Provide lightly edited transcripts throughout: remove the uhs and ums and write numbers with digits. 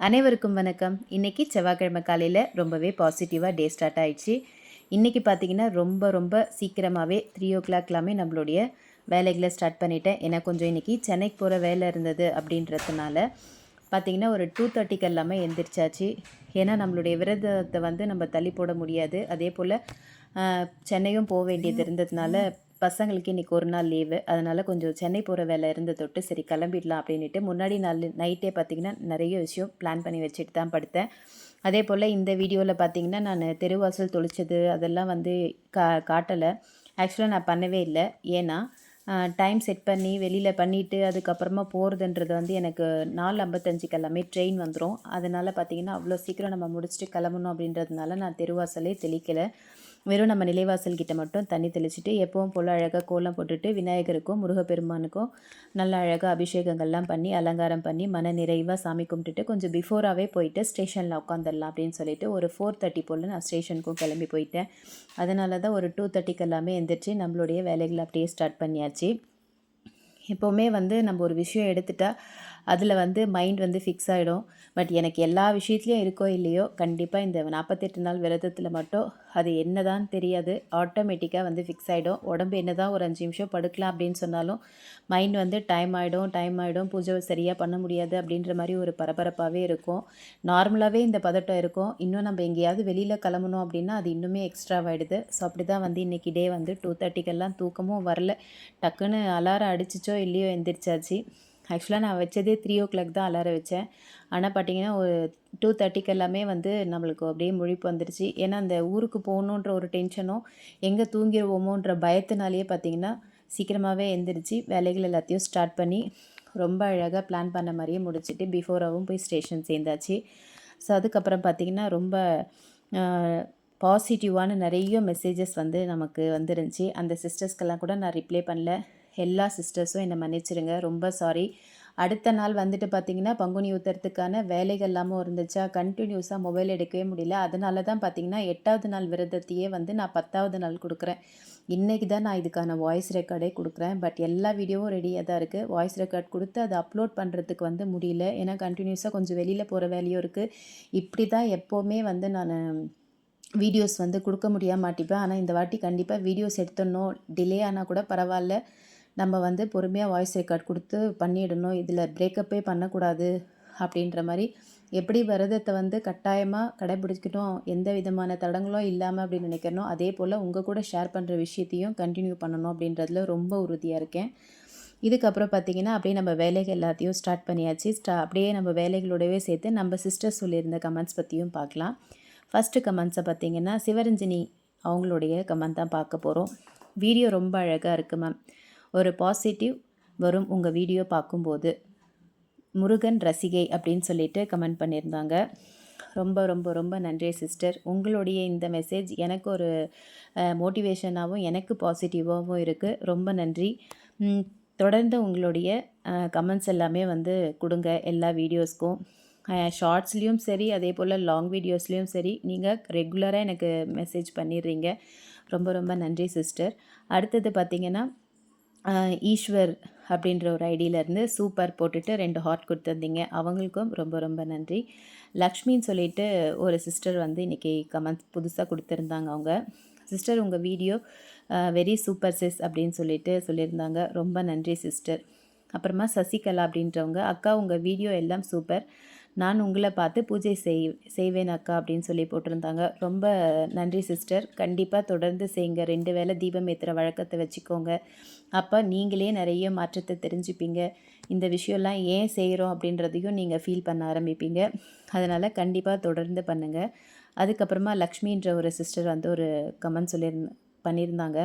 அனைவருக்கும் வணக்கம். இன்றைக்கி செவ்வாய்க்கிழமை காலையில் ரொம்பவே பாசிட்டிவாக டே ஸ்டார்ட் ஆயிடுச்சு. இன்றைக்கி பார்த்திங்கன்னா ரொம்ப சீக்கிரமாகவே 3 o'clockலாமே நம்மளுடைய வேலைகளை ஸ்டார்ட் பண்ணிட்டேன். ஏன்னா கொஞ்சம் இன்றைக்கி சென்னைக்கு போகிற வேலை இருந்தது அப்படின்றதுனால பார்த்திங்கன்னா ஒரு 2:30க்கு எல்லாமே எந்திரிச்சாச்சு. ஏன்னா நம்மளுடைய விரதத்தை வந்து நம்ம தள்ளி போட முடியாது. அதே போல் சென்னையும் போக வேண்டியது இருந்ததுனால பசங்களுக்கு இன்றைக்கி ஒரு நாள் லீவு. அதனால் கொஞ்சம் சென்னை போகிற வேலை இருந்த தொட்டு சரி கிளம்பிடலாம் அப்படின்ட்டு முன்னாடி நாள் நைட்டே பார்த்திங்கன்னா நிறைய விஷயம் பிளான் பண்ணி வச்சுட்டு தான் படுத்தேன். அதே போல் இந்த வீடியோவில் பார்த்திங்கன்னா நான் தெருவாசல் தொளிச்சது அதெல்லாம் வந்து காட்டலை. ஆக்சுவலாக நான் பண்ணவே இல்லை. ஏன்னா டைம் செட் பண்ணி வெளியில் பண்ணிவிட்டு அதுக்கப்புறமா போகிறதுன்றது வந்து எனக்கு 4:55க்கு எல்லாமே ட்ரெயின் வந்துடும். அதனால் பார்த்திங்கன்னா அவ்வளோ சீக்கிரம் நம்ம முடிச்சுட்டு கிளம்பணும் அப்படின்றதுனால நான் தெருவாசலே தெளிக்கலை. வெறும் நம்ம நிலைவாசல் கிட்ட மட்டும் தண்ணி தெளிச்சுட்டு எப்பவும் போல் அழகாக கோலம் போட்டுட்டு விநாயகருக்கும் முருகப்பெருமானுக்கும் நல்லா அழகாக அபிஷேகங்கள்லாம் பண்ணி அலங்காரம் பண்ணி மன நிறைவாக சாமி கும்பிட்டுட்டு கொஞ்சம் பிஃபோராகவே போயிட்டு ஸ்டேஷனில் உட்காந்துடலாம் அப்படின்னு சொல்லிட்டு ஒரு 4:30 போல் நான் ஸ்டேஷனுக்கும் கிளம்பி போயிட்டேன். அதனால தான் ஒரு 2:30க்கு எல்லாமே எந்திரிச்சு நம்மளுடைய வேலைகளை அப்படியே ஸ்டார்ட் பண்ணியாச்சு. எப்போவுமே வந்து நம்ம ஒரு விஷயம் எடுத்துட்டா அதில் வந்து மைண்ட் வந்து ஃபிக்ஸ் ஆகிடும். பட் எனக்கு எல்லா விஷயத்துலையும் இருக்கோ இல்லையோ கண்டிப்பாக இந்த 48 நாள் விரதத்தில் மட்டும் அது என்ன தான் தெரியாது, ஆட்டோமேட்டிக்காக வந்து ஃபிக்ஸ் ஆகிடும். உடம்பு என்ன தான் ஒரு 5 நிமிஷம் படுக்கலாம் அப்படின்னு சொன்னாலும் மைண்ட் வந்து டைம் ஆகிடும் பூஜை சரியாக பண்ண முடியாது அப்படின்ற மாதிரி ஒரு பரபரப்பாகவே இருக்கும். நார்மலாகவே இந்த பதட்டம் இருக்கும். இன்னும் நம்ம எங்கேயாவது வெளியில் கிளம்பணும் அப்படின்னா அது இன்னுமே எக்ஸ்ட்ராவாகிடுது. ஸோ அப்படி தான் வந்து இன்றைக்கி டே வந்து 2:30க்கெல்லாம் தூக்கமும் வரல. டக்குன்னு அலாரம் அடிச்சிச்சோ இல்லையோ எந்திரிச்சாச்சு. ஆக்சுவலாக நான் வச்சதே 3 o'clock தான் அலாரம் வச்சேன். ஆனால் பார்த்தீங்கன்னா ஒரு 2:30க்கு எல்லாமே வந்து நம்மளுக்கு அப்படியே முழிப்பு வந்துடுச்சு. ஏன்னா அந்த ஊருக்கு போகணுன்ற ஒரு டென்ஷனும் எங்கே தூங்கிடுவோமோன்ற பயத்தினாலேயே பார்த்திங்கன்னா சீக்கிரமாகவே எந்திரிச்சு வேலைகள் எல்லாத்தையும் ஸ்டார்ட் பண்ணி ரொம்ப அழகாக பிளான் பண்ண மாதிரியே முடிச்சுட்டு பிஃபோராகவும் போய் ஸ்டேஷன் சேர்ந்தாச்சு. ஸோ அதுக்கப்புறம் பார்த்திங்கன்னா ரொம்ப பாசிட்டிவான நிறைய மெசேஜஸ் வந்து நமக்கு வந்துருந்துச்சு. அந்த சிஸ்டர்ஸ்க்கெல்லாம் கூட நான் ரிப்ளை பண்ணல. எல்லா சிஸ்டர்ஸும் என்னை மன்னிச்சிருங்க, ரொம்ப சாரி. அடுத்த நாள் வந்துட்டு பார்த்திங்கன்னா பங்குனி உத்தரத்துக்கான வேலைகள் எல்லாமும் இருந்துச்சா கண்டினியூஸாக மொபைல் எடுக்கவே முடியல. அதனால தான் பார்த்திங்கன்னா 8வது நாள் விரதத்தையே வந்து நான் 10வது நாள் கொடுக்குறேன். இன்றைக்கி தான் நான் இதுக்கான வாய்ஸ் ரெக்கார்டே கொடுக்குறேன். பட் எல்லா வீடியோவும் ரெடியாக தான் இருக்குது. வாய்ஸ் ரெக்கார்ட் கொடுத்து அதை அப்லோட் பண்ணுறதுக்கு வந்து முடியல. ஏன்னா கண்டினியூஸாக கொஞ்சம் வெளியில் போகிற வேலையும் இருக்குது. இப்படி தான் எப்போவுமே வந்து நான் வீடியோஸ் வந்து கொடுக்க முடியாம மாட்டிப்பேன். ஆனால் இந்த வாட்டி கண்டிப்பாக வீடியோஸ் எடுத்துடணும். டிலே ஆனால் கூட பரவாயில்ல, நம்ம வந்து பொறுமையாக வாய்ஸ் ரெக்கார்ட் கொடுத்து பண்ணிடணும். இதில் பிரேக்கப்பே பண்ணக்கூடாது அப்படின்ற மாதிரி எப்படி விரதத்தை வந்து கட்டாயமாக கடைபிடிக்கணும், எந்த விதமான தடங்களும் இல்லாமல் அப்படின்னு நினைக்கிறனோ அதே போல் உங்கள் கூட ஷேர் பண்ணுற விஷயத்தையும் கண்டினியூ பண்ணணும் அப்படின்றதுல ரொம்ப உறுதியாக இருக்கேன். இதுக்கப்புறம் பார்த்திங்கன்னா அப்படியே நம்ம வேலைகள் எல்லாத்தையும் ஸ்டார்ட் பண்ணியாச்சு. அப்படியே நம்ம வேலைகளோடவே சேர்த்து நம்ம சிஸ்டர் சொல்லியிருந்த கமெண்ட்ஸ் பற்றியும் பார்க்கலாம். ஃபஸ்ட்டு கமெண்ட்ஸை பார்த்திங்கன்னா சிவரஞ்சனி அவங்களுடைய கமெண்ட் தான் பார்க்க போகிறோம். வீடியோ ரொம்ப அழகாக இருக்குது மேம். ஒரு பாசிட்டிவ் வரும் உங்கள் வீடியோ பார்க்கும்போது. முருகன் ரசிகை அப்படின்னு சொல்லிட்டு கமெண்ட் பண்ணியிருந்தாங்க. ரொம்ப நன்றி சிஸ்டர். உங்களுடைய இந்த மெசேஜ் எனக்கு ஒரு மோட்டிவேஷனாகவும் எனக்கு பாசிட்டிவாகவும் இருக்குது. ரொம்ப நன்றி. தொடர்ந்து உங்களுடைய கமெண்ட்ஸ் எல்லாமே வந்து கொடுங்க எல்லா வீடியோஸ்க்கும். ஷார்ட்ஸ்லேயும் சரி அதே போல் லாங் வீடியோஸ்லேயும் சரி நீங்கள் ரெகுலராக எனக்கு மெசேஜ் பண்ணிடுறீங்க. ரொம்ப நன்றி சிஸ்டர். அடுத்தது பார்த்திங்கன்னா ஈஸ்வர் அப்படின்ற ஒரு ஐடியிலேருந்து சூப்பர் போட்டுட்டு 2 ஹார்ட் கொடுத்துருந்தீங்க. அவங்களுக்கும் ரொம்ப நன்றி. லக்ஷ்மின்னு சொல்லிட்டு ஒரு சிஸ்டர் வந்து இன்றைக்கி கமெண்ட்ஸ் புதுசாக கொடுத்துருந்தாங்க. அவங்க சிஸ்டர் உங்கள் வீடியோ வெரி சூப்பர் சிஸ் அப்படின்னு சொல்லியிருந்தாங்க. ரொம்ப நன்றி சிஸ்டர். அப்புறமா சசிகலா அப்படின்றவங்க அக்கா உங்கள் வீடியோ எல்லாம் சூப்பர், நான் உங்களை பார்த்து பூஜை செய்வேன் அக்கா அப்படின்னு சொல்லி போட்டிருந்தாங்க. ரொம்ப நன்றி சிஸ்டர். கண்டிப்பாக தொடர்ந்து செய்யுங்க. 2 வேளை தீபம் ஏற்றுற வழக்கத்தை வச்சுக்கோங்க. அப்போ நீங்களே நிறைய மாற்றத்தை தெரிஞ்சுப்பீங்க. இந்த விஷயம்லாம் ஏன் செய்கிறோம் அப்படின்றதையும் நீங்கள் ஃபீல் பண்ண ஆரம்பிப்பீங்க. அதனால் கண்டிப்பாக தொடர்ந்து பண்ணுங்கள். அதுக்கப்புறமா லக்ஷ்மின்ற ஒரு சிஸ்டர் வந்து ஒரு கமெண்ட் பண்ணியிருந்தாங்க.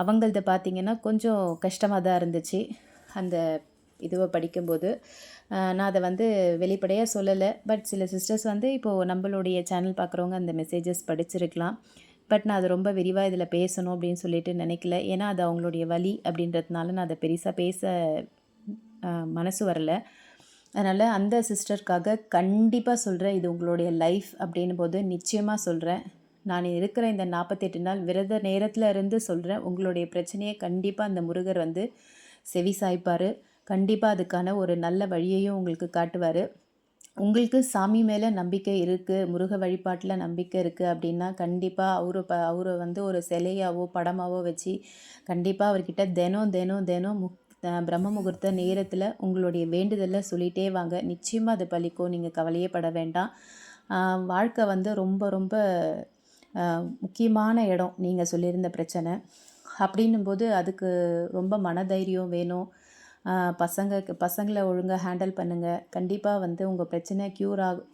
அவங்களது பார்த்திங்கன்னா கொஞ்சம் கஷ்டமாக தான் இருந்துச்சு. அந்த இதுவை படிக்கும்போது நான் அதை வந்து வெளிப்படையாக சொல்லலை. பட் சில சிஸ்டர்ஸ் வந்து இப்போது நம்மளுடைய சேனல் பார்க்குறவங்க அந்த மெசேஜஸ் படிச்சிருக்கலாம். பட் நான் அதை ரொம்ப விரிவாக இதில் பேசணும் அப்படின்னு சொல்லிட்டு நினைக்கல. ஏன்னா அது அவங்களுடைய வலி அப்படின்றதுனால நான் அதை பெருசாக பேச மனசு வரலை. அதனால் அந்த சிஸ்டருக்காக கண்டிப்பாக சொல்கிறேன், இது உங்களுடைய லைஃப் அப்படின்னும் போது நிச்சயமாக சொல்கிறேன். நான் இருக்கிற இந்த 48 நாள் விரத நேரத்தில் இருந்து சொல்கிறேன், உங்களுடைய பிரச்சனையை கண்டிப்பாக அந்த முருகர் வந்து செவி சாய்ப்பார். கண்டிப்பாக அதுக்கான ஒரு நல்ல வழியையும் உங்களுக்கு காட்டுவார். உங்களுக்கு சாமி மேலே நம்பிக்கை இருக்குது, முருக வழிபாட்டில் நம்பிக்கை இருக்குது அப்படின்னா கண்டிப்பாக அவரை வந்து ஒரு சிலையாவோ படமாவோ வச்சு கண்டிப்பாக அவர்கிட்ட தினம் தினம் தினம் பிரம்ம முகூர்த்த நேரத்தில் உங்களுடைய வேண்டுதலை சொல்லிகிட்டே வாங்க. நிச்சயமாக அது பலிக்கும். நீங்கள் கவலையே பட வேண்டாம். வாழ்க்கை வந்து ரொம்ப ரொம்ப முக்கியமான இடம் நீங்கள் சொல்லியிருந்த பிரச்சனை. அப்படின்னும்போது அதுக்கு ரொம்ப மனதைரியம் வேணும். பசங்களை ஒழுங்காக ஹேண்டில் பண்ணுங்கள். கண்டிப்பாக வந்து உங்கள் பிரச்சனை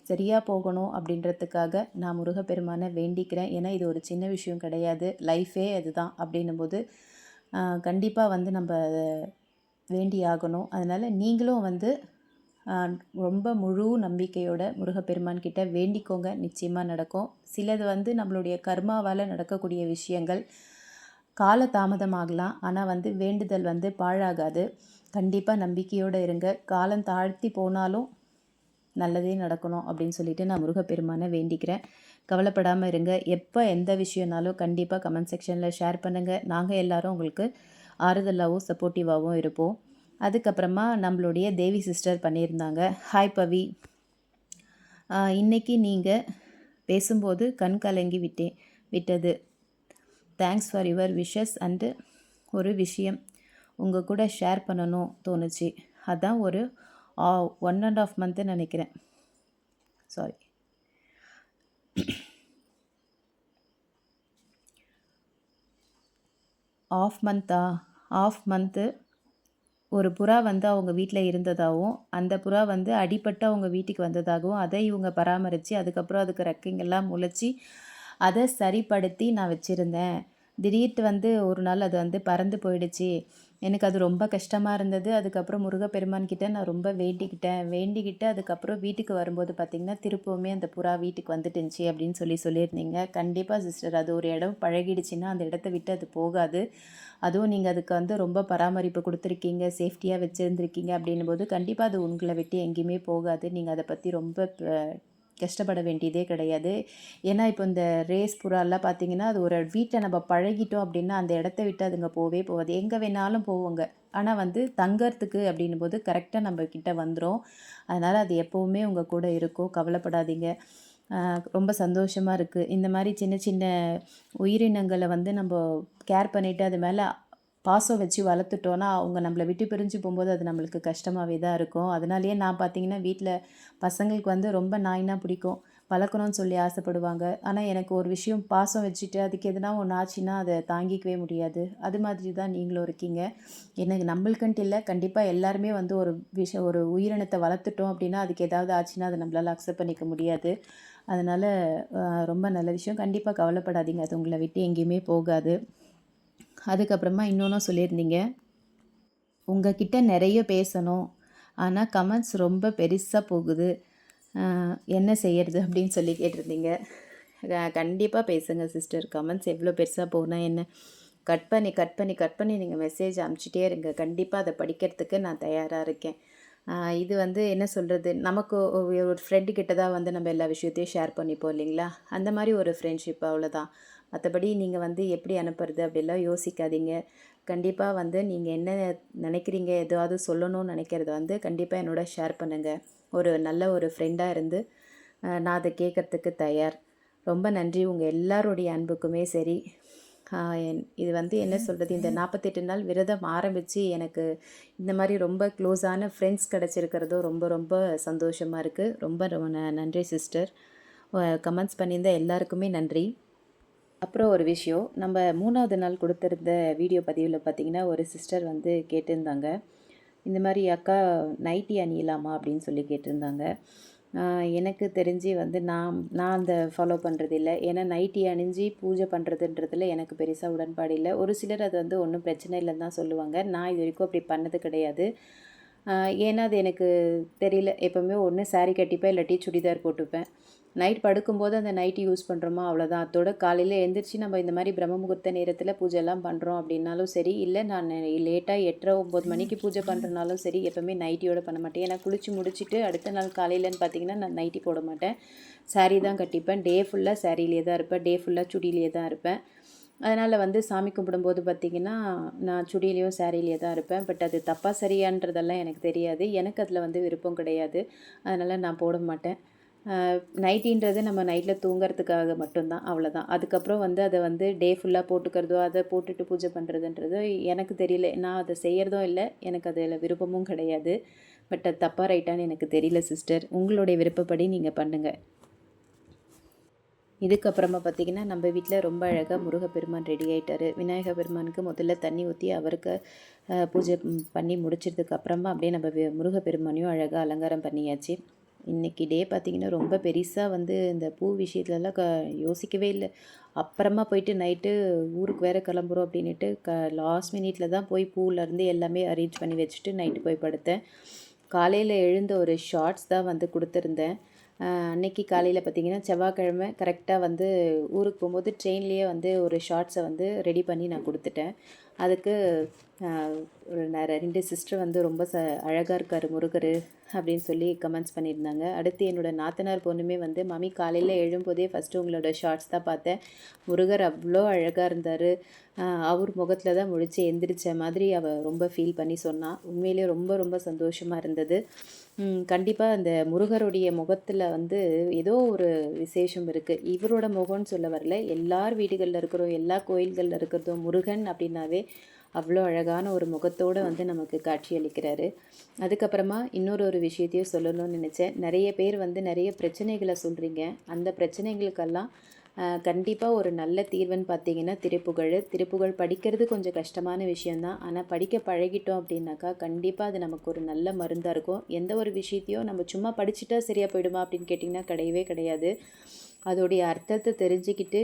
சரியாக போகணும் அப்படின்றதுக்காக நான் முருகப்பெருமானை வேண்டிக்கிறேன். ஏன்னா இது ஒரு சின்ன விஷயம் கிடையாது, லைஃபே அதுதான். அப்படின்னும்போது கண்டிப்பாக வந்து நம்ம வேண்டி ஆகணும். அதனால் நீங்களும் வந்து ரொம்ப முழு நம்பிக்கையோட முருகப்பெருமான் கிட்ட வேண்டிக்கோங்க, நிச்சயமாக நடக்கும். சிலது வந்து நம்மளுடைய கர்மாவால் நடக்கக்கூடிய விஷயங்கள் கால தாமதமாகலாம், ஆனால் வந்து வேண்டுதல் வந்து பாழாகாது. கண்டிப்பாக நம்பிக்கையோடு இருங்க. காலம் தாழ்த்தி போனாலும் நல்லதே நடக்கணும் அப்படின்னு சொல்லிட்டு நான் முருகப்பெருமானை வேண்டிக்கிறேன். கவலைப்படாமல் இருங்க. எப்போ எந்த விஷயம்னாலும் கண்டிப்பாக கமெண்ட் செக்ஷனில் ஷேர் பண்ணுங்கள். நாங்கள் எல்லோரும் உங்களுக்கு ஆறுதலாகவும் சப்போர்ட்டிவாகவும் இருப்போம். அதுக்கப்புறமா நம்மளுடைய தேவி சிஸ்டர் பண்ணியிருந்தாங்க. ஹாய் பவி, இன்றைக்கி நீங்கள் பேசும்போது கண் கலங்கி விட்டது. Thanks for your wishes and ஒரு விஷயம் உங்கள் கூட ஷேர் பண்ணணும் தோணுச்சு. அதான் ஒரு 1.5 மந்த்து நினைக்கிறேன். சாரி, ஆஃப் மந்த்து ஒரு புறா வந்து அவங்க வீட்டில் இருந்ததாகவும் அந்த புறா வந்து அடிபட்டு அவங்க வீட்டுக்கு வந்ததாகவும் அதை இவங்க பராமரித்து அதுக்கப்புறம் அதுக்கு ரெக்கைங்கெல்லாம் முளைச்சி அதை சரிப்படுத்தி நான் வச்சுருந்தேன். திடீர்னு வந்து ஒரு நாள் அது வந்து பறந்து போயிடுச்சு. எனக்கு அது ரொம்ப கஷ்டமாக இருந்தது. அதுக்கப்புறம் முருகப்பெருமான் கிட்ட நான் ரொம்ப வேண்டிக்கிட்டு அதுக்கப்புறம் வீட்டுக்கு வரும்போது பார்த்திங்கன்னா திருப்பவுமே அந்த புறா வீட்டுக்கு வந்துட்டுருந்துச்சி அப்படின்னு சொல்லியிருந்தீங்க. கண்டிப்பாக சிஸ்டர், அது ஒரு இடம் பழகிடுச்சின்னா அந்த இடத்த விட்டு அது போகாது. அதுவும் நீங்கள் அதுக்கு வந்து ரொம்ப பராமரிப்பு கொடுத்துருக்கீங்க, சேஃப்டியாக வச்சுருந்துருக்கீங்க அப்படின்னும்போது கண்டிப்பாக அது உங்களை விட்டு எங்கேயுமே போகாது. நீங்கள் அதை பற்றி ரொம்ப கஷ்டப்பட வேண்டியதே கிடையாது. ஏன்னா இப்போ இந்த ரேஸ் புறாலாம் பார்த்திங்கன்னா அது ஒரு வீட்டில் நம்ம பழகிட்டோம் அப்படின்னா அந்த இடத்த விட்டு அதுங்க போகாது. எங்கே வேணாலும் போவோங்க. ஆனால் வந்து தங்கறதுக்கு அப்படின்னும் போது கரெக்டாக நம்ம கிட்ட வந்துடும். அதனால் அது எப்போவுமே உங்கள் கூட இருக்கும். கவலைப்படாதீங்க. ரொம்ப சந்தோஷமாக இருக்குது. இந்த மாதிரி சின்ன சின்ன உயிரினங்களை வந்து நம்ம கேர் பண்ணிவிட்டு அது மேலே பாசம் வச்சு வளர்த்துட்டோன்னா அவங்க நம்மளை விட்டு பிரிஞ்சு போகும்போது அது நம்மளுக்கு கஷ்டமாகவே தான் இருக்கும். அதனாலேயே நான் பார்த்திங்கன்னா வீட்டில் பசங்களுக்கு வந்து ரொம்ப நாய்னா பிடிக்கும், வளர்க்கணும்னு சொல்லி ஆசைப்படுவாங்க. ஆனால் எனக்கு ஒரு விஷயம் பாசம் வச்சுட்டு அதுக்கு எதுனா ஒன்று ஆச்சுன்னா அதை தாங்கிக்கவே முடியாது. அது மாதிரி தான் நீங்களும் இருக்கீங்க. எனக்கு நம்மளுக்குன்ட்டு இல்லை, கண்டிப்பாக எல்லாருமே வந்து ஒரு உயிரினத்தை வளர்த்துட்டோம் அப்படின்னா அதுக்கு ஏதாவது ஆச்சுன்னா அதை நம்மளால் அக்செப்ட் பண்ணிக்க முடியாது. அதனால் ரொம்ப நல்ல விஷயம். கண்டிப்பாக கவலைப்படாதீங்க, அது உங்களை விட்டு எங்கேயுமே போகாது. அதுக்கப்புறமா இன்னொன்றும் சொல்லியிருந்தீங்க, உங்ககிட்ட நிறைய பேசணும் ஆனால் கமெண்ட்ஸ் ரொம்ப பெருசாக போகுது, என்ன செய்யறது அப்படின்னு சொல்லி கேட்டிருந்தீங்க. கண்டிப்பாக பேசுங்க சிஸ்டர். கமெண்ட்ஸ் எவ்வளோ பெருசாக போனால் என்ன, கட் பண்ணி நீங்கள் மெசேஜ் அனுப்பிச்சிட்டே இருங்க. கண்டிப்பாக அதை படிக்கிறதுக்கு நான் தயாராக இருக்கேன். இது வந்து என்ன சொல்கிறது, நமக்கு ஒரு ஃப்ரெண்டு கிட்ட தான் வந்து நம்ம எல்லா விஷயத்தையும் ஷேர் பண்ணிப்போம் இல்லைங்களா, அந்த மாதிரி ஒரு ஃப்ரெண்ட்ஷிப், அவ்வளோதான். மற்றபடி நீங்கள் வந்து எப்படி அனுப்புறது அப்படிலாம் யோசிக்காதீங்க. கண்டிப்பாக வந்து நீங்கள் என்ன நினைக்கிறீங்க, எதாவது சொல்லணும்னு நினைக்கிறத வந்து கண்டிப்பாக என்னோட ஷேர் பண்ணுங்கள். ஒரு நல்ல ஒரு ஃப்ரெண்டாக இருந்து நான் அதை கேட்குறதுக்கு தயார். ரொம்ப நன்றி உங்கள் எல்லாருடைய அன்புக்குமே சரி. இது வந்து என்ன சொல்கிறது, இந்த 48 நாள் விரதம் ஆரம்பித்து எனக்கு இந்த மாதிரி ரொம்ப க்ளோஸான ஃப்ரெண்ட்ஸ் கிடச்சிருக்கிறதும் ரொம்ப ரொம்ப சந்தோஷமாக இருக்குது. ரொம்ப நன்றி சிஸ்டர். கமெண்ட்ஸ் பண்ணியிருந்த எல்லாருக்குமே நன்றி. அப்புறம் ஒரு விஷயம், நம்ம 3வது நாள் கொடுத்துருந்த வீடியோ பதிவில் பார்த்திங்கன்னா ஒரு சிஸ்டர் வந்து கேட்டிருந்தாங்க, இந்த மாதிரி அக்கா நைட்டி அணியலாமா அப்படின்னு சொல்லி கேட்டிருந்தாங்க. எனக்கு தெரிஞ்சு வந்து நான் அந்த ஃபாலோ பண்ணுறது இல்லை. ஏன்னா நைட்டி அணிஞ்சு பூஜை பண்ணுறதுன்றதுல எனக்கு பெருசாக உடன்பாடு இல்லை. ஒரு சிலர் அது வந்து ஒன்றும் பிரச்சனை இல்லைன்னு தான் சொல்லுவாங்க. நான் இது வரைக்கும் அப்படி பண்ணது கிடையாது. ஏன்னா அது எனக்கு தெரியல. எப்போவுமே ஒன்று சாரீ கட்டிப்பேன், இல்லாட்டி சுடிதார் போட்டுப்பேன். நைட் படுக்கும்போது அந்த நைட்டி யூஸ் பண்ணுறோமா அவ்வளோதான். அதோட காலையில் எழுந்திரிச்சு நம்ம இந்த மாதிரி பிரம்ம முகூர்த்த நேரத்தில் பூஜைலாம் பண்ணுறோம் அப்படின்னாலும் சரி, இல்லை நான் லேட்டாக 8:30 9 மணிக்கு பூஜை பண்ணுறனாலும் சரி, எப்போவுமே நைட்டியோட பண்ண மாட்டேன். ஏன்னா குளித்து முடிச்சுட்டு அடுத்த நாள் காலையிலன்னு பார்த்திங்கன்னா நான் நைட்டி போட மாட்டேன், சாரீ தான் கட்டிப்பேன். டே ஃபுல்லாக சாரியிலே தான் இருப்பேன், டே ஃபுல்லாக சுடியிலே தான் இருப்பேன். அதனால் வந்து சாமி கும்பிடும்போது பார்த்திங்கன்னா நான் சுடியிலையும் சாரீலேயே தான் இருப்பேன். பட் அது தப்பாக சரியான்றதெல்லாம் எனக்கு தெரியாது. எனக்கு அதில் வந்து விருப்பம் கிடையாது. அதனால் நான் போட மாட்டேன். நைட்டின்றது நம்ம நைட்டில் தூங்குறதுக்காக மட்டும்தான், அவ்வளோதான். அதுக்கப்புறம் வந்து அதை வந்து டே ஃபுல்லாக போட்டுக்கிறதோ, அதை போட்டுட்டு பூஜை பண்ணுறதுன்றதோ எனக்கு தெரியல. நான் அதை செய்கிறதும் இல்லை, எனக்கு அதில் விருப்பமும் கிடையாது. பட் அது தப்பாக ரைட்டான்னு எனக்கு தெரியல சிஸ்டர். உங்களுடைய விருப்பப்படி நீங்கள் பண்ணுங்கள். இதுக்கப்புறமா பார்த்திங்கன்னா நம்ம வீட்டில் ரொம்ப அழகாக முருகப்பெருமான் ரெடி ஆகிட்டார். விநாயகர் பெருமானுக்கு முதல்ல தண்ணி ஊற்றி அவருக்கு பூஜை பண்ணி முடிச்சதுக்கு அப்புறமா அப்படியே நம்ம முருகப்பெருமானையும் அழகாக அலங்காரம் பண்ணியாச்சு. இன்றைக்கி டே பார்த்திங்கன்னா ரொம்ப பெருசாக வந்து இந்த பூ விஷயத்துலலாம் யோசிக்கவே இல்லை. அப்புறமா போயிட்டு நைட்டு ஊருக்கு வேறு கிளம்புறோம் அப்படின்ட்டு லாஸ்ட் மினிட்ல தான் போய் பூவிலேருந்து எல்லாமே அரேஞ்ச் பண்ணி வச்சுட்டு நைட்டு போய் படுத்தேன். காலையில் எழுந்த ஒரு ஷார்ட்ஸ் தான் வந்து கொடுத்துருந்தேன். அன்னைக்கு காலையில் பார்த்திங்கன்னா செவ்வாய்க்கிழமை கரெக்டாக வந்து ஊருக்கு போகும்போது ட்ரெயின்லேயே வந்து ஒரு ஷார்ட்ஸை வந்து ரெடி பண்ணி நான் கொடுத்துட்டேன். அதுக்கு ஒரு 2 சிஸ்டர் வந்து ரொம்ப அழகாக இருக்கார் முருகர் அப்படின்னு சொல்லி கமெண்ட்ஸ் பண்ணியிருந்தாங்க. அடுத்து என்னோடய நாத்தனார் பொண்ணுமே வந்து மம்மி காலையில் எழும்போதே ஃபஸ்ட்டு உங்களோட ஷார்ட்ஸ் தான் பார்த்தேன், முருகர் அவ்வளோ அழகாக இருந்தார், அவர் முகத்தில் தான் முழிச்சு எந்திரிச்ச மாதிரி அவள் ரொம்ப ஃபீல் பண்ணி சொன்னான். உண்மையிலே ரொம்ப ரொம்ப சந்தோஷமாக இருந்தது. கண்டிப்பாக அந்த முருகருடைய முகத்தில் வந்து ஏதோ ஒரு விசேஷம் இருக்குது. இவரோட முகம்னு சொல்ல வரல, எல்லார் வீடுகளில் இருக்கிறோம், எல்லா கோயில்களில் இருக்கிறதும் முருகன் அப்படின்னாவே அவ்வளோ அழகான ஒரு முகத்தோடு வந்து நமக்கு காட்சி அளிக்கிறாரு. அதுக்கப்புறமா ஒரு விஷயத்தையும் சொல்லணும்னு நினச்சேன். நிறைய பேர் வந்து நிறைய பிரச்சனைகளை சொல்கிறீங்க. அந்த பிரச்சனைகளுக்கெல்லாம் கண்டிப்பாக ஒரு நல்ல தீர்வுன்னு பார்த்தீங்கன்னா திருப்புகழ் படிக்கிறது கொஞ்சம் கஷ்டமான விஷயந்தான். ஆனால் படிக்க பழகிட்டோம் அப்படின்னாக்கா கண்டிப்பாக அது நமக்கு ஒரு நல்ல மருந்தாக இருக்கும். எந்த ஒரு விஷயத்தையும் நம்ம சும்மா படிச்சுட்டா சரியாக போயிடுமா அப்படின்னு கேட்டிங்கன்னா கிடையவே கிடையாது. அதோடைய அர்த்தத்தை தெரிஞ்சுக்கிட்டு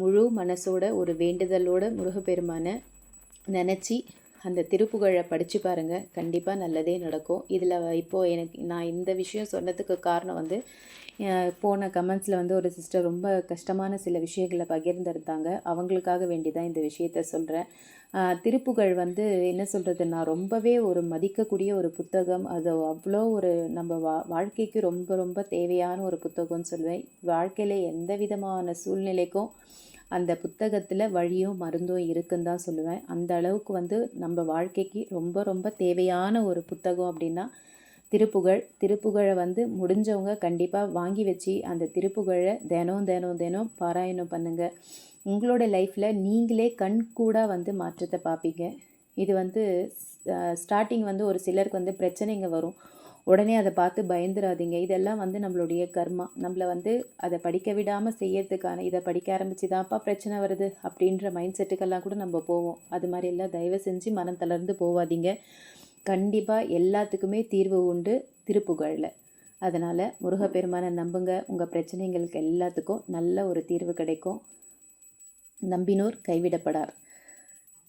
முழு மனசோட ஒரு வேண்டுதலோட முருகப்பெருமானை நினச்சி அந்த திருப்புகழை படித்து பாருங்கள், கண்டிப்பாக நல்லதே நடக்கும். இதில் இப்போது நான் இந்த விஷயம் சொன்னதுக்கு காரணம் வந்து போன கமெண்ட்ஸில் வந்து ஒரு சிஸ்டர் ரொம்ப கஷ்டமான சில விஷயங்களை பகிர்ந்திருந்தாங்க. அவங்களுக்காக வேண்டி தான் இந்த விஷயத்த சொல்கிறேன். திருப்புகழ் வந்து என்ன சொல்கிறது, நான் ரொம்பவே ஒரு மதிக்கக்கூடிய ஒரு புத்தகம். அது அவ்வளோ ஒரு நம்ம வாழ்க்கைக்கு ரொம்ப ரொம்ப தேவையான ஒரு புத்தகம்னு சொல்லுவேன். வாழ்க்கையில் எந்த விதமான சூழ்நிலைக்கும் அந்த புத்தகத்தில் வழியும் மருந்தும் இருக்குன்னு தான் சொல்லுவேன். அந்த அளவுக்கு வந்து நம்ம வாழ்க்கைக்கு ரொம்ப ரொம்ப தேவையான ஒரு புத்தகம் அப்படின்னா திருப்புகழை வந்து முடிஞ்சவங்க கண்டிப்பாக வாங்கி வச்சு அந்த திருப்புகழை தினம் பாராயணம் பண்ணுங்கள். உங்களோட லைஃப்பில் நீங்களே கண்கூடாக வந்து மாற்றத்தை பார்ப்பீங்க. இது வந்து ஸ்டார்டிங் வந்து ஒரு சிலருக்கு வந்து பிரச்சனைங்க வரும். உடனே அதை பார்த்து பயந்துடாதீங்க. இதெல்லாம் வந்து நம்மளுடைய கர்மா. நம்மளை வந்து அதை படிக்க விடாமல் செய்யறதுக்கான இதை படிக்க ஆரம்பித்து தான்ப்பா பிரச்சனை வருது அப்படின்ற மைண்ட் செட்டுக்கெல்லாம் கூட நம்ம போவோம். அது மாதிரி எல்லாம் தயவு செஞ்சு மனம் தளர்ந்து போகாதீங்க. கண்டிப்பாக எல்லாத்துக்குமே தீர்வு உண்டு திருப்புகழில். அதனால் முருகப்பெருமானை நம்புங்க. உங்கள் பிரச்சனைகளுக்கு எல்லாத்துக்கும் நல்ல ஒரு தீர்வு கிடைக்கும். நம்பினோர் கைவிடப்படார்.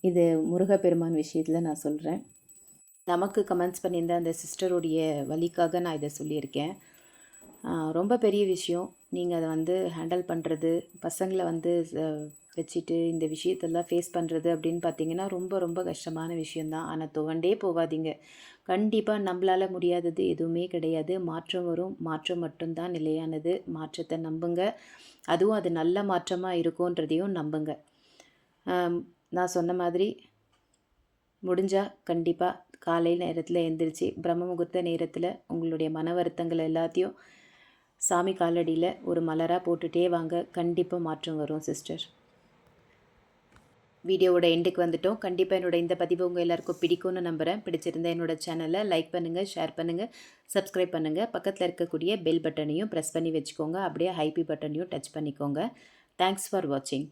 இது முருகப்பெருமான் விஷயத்தில் நான் சொல்கிறேன். நமக்கு கமெண்ட்ஸ் பண்ணியிருந்த அந்த சிஸ்டருடைய வலிக்காக நான் இதை சொல்லியிருக்கேன். ரொம்ப பெரிய விஷயம். நீங்கள் அதை வந்து ஹேண்டில் பண்ணுறது, பசங்களை வந்து வச்சுட்டு இந்த விஷயத்தெல்லாம் ஃபேஸ் பண்ணுறது அப்படின்னு பார்த்தீங்கன்னா ரொம்ப ரொம்ப கஷ்டமான விஷயந்தான். ஆனால் துவண்டே போகாதீங்க. கண்டிப்பாக நம்மளால் முடியாதது எதுவுமே கிடையாது. மாற்றம் வரும். மாற்றம் மட்டும்தான் நிலையானது. மாற்றத்தை நம்புங்க. அதுவும் அது நல்ல மாற்றமாக இருக்கும்ன்றதையும் நம்புங்க. நான் சொன்ன மாதிரி முடிஞ்சால் கண்டிப்பாக காலை நேரத்தில் எழுந்திரிச்சு பிரம்ம முகூர்த்த நேரத்தில் உங்களுடைய மன வருத்தங்கள் எல்லாத்தையும் சாமி காலடியில் ஒரு மலராக போட்டுகிட்டே வாங்க. கண்டிப்பாக மாற்றம் வரும் சிஸ்டர். வீடியோவோட எண்டுக்கு வந்துட்டோம். கண்டிப்பாக என்னோட இந்த பதிவு உங்கள் எல்லாருக்கும் பிடிக்கும்னு நம்புகிறேன். பிடிச்சிருந்தா என்னோடய சேனலை லைக் பண்ணுங்கள், ஷேர் பண்ணுங்கள், சப்ஸ்கிரைப் பண்ணுங்கள். பக்கத்தில் இருக்கக்கூடிய பெல் பட்டனையும் ப்ரெஸ் பண்ணி வச்சுக்கோங்க. அப்படியே ஹைபி பட்டனையும் டச் பண்ணிக்கோங்க. தேங்க்ஸ் ஃபார் வாட்சிங்.